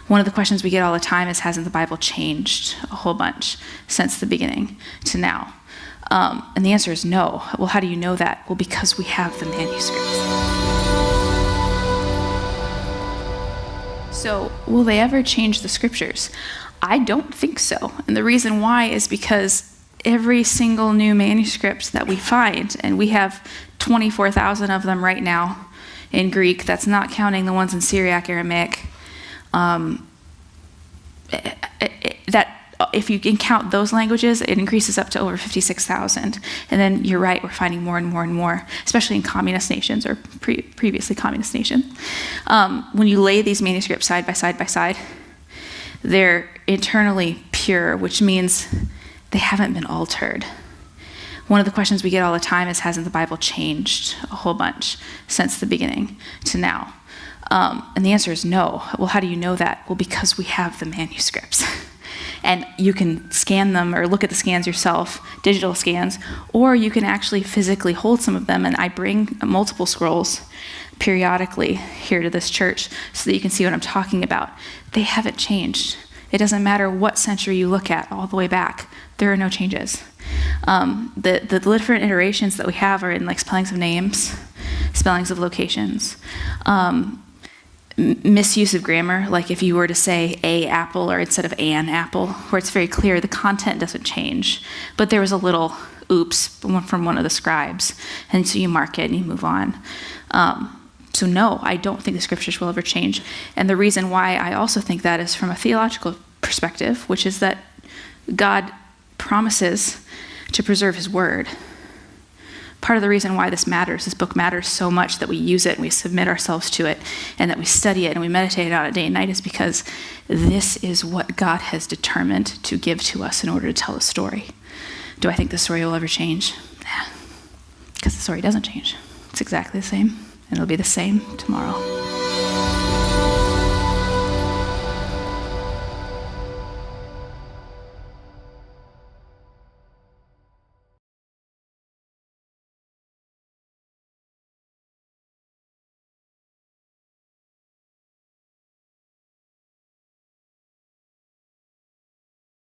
One of the questions we get all the time is, hasn't the Bible changed a whole bunch since the beginning to now? And the answer is no. Well, how do you know that? Well, because we have the manuscripts. So, will they ever change the scriptures? I don't think so. And the reason why is because every single new manuscript that we find, and we have 24,000 of them right now in Greek, that's not counting the ones in Syriac Aramaic, that if you can count those languages, it increases up to over 56,000. And then you're right, we're finding more and more and more, especially in communist nations or previously communist nations. When you lay these manuscripts side by side, they're internally pure, which means they haven't been altered. One of the questions we get all the time is, hasn't the Bible changed a whole bunch since the beginning to now? And the answer is no. Well, how do you know that? Well, because we have the manuscripts. And you can scan them or look at the scans yourself, digital scans, or you can actually physically hold some of them. And I bring multiple scrolls periodically here to this church so that you can see what I'm talking about. They haven't changed. It doesn't matter what century you look at all the way back. There are no changes. The different iterations that we have are in like spellings of names, spellings of locations, misuse of grammar, like if you were to say a apple or instead of an apple, where it's very clear the content doesn't change, but there was a little oops from one of the scribes, and so you mark it and you move on. So no, I don't think the scriptures will ever change. And the reason why I also think that is from a theological perspective, which is that God promises to preserve his word. Part of the reason why this book matters so much, that we use it and we submit ourselves to it and that we study it and we meditate on it day and night, is because this is what God has determined to give to us in order to tell the story. Do I think the story will ever change? Nah, because the story doesn't change. It's exactly the same, and it'll be the same tomorrow.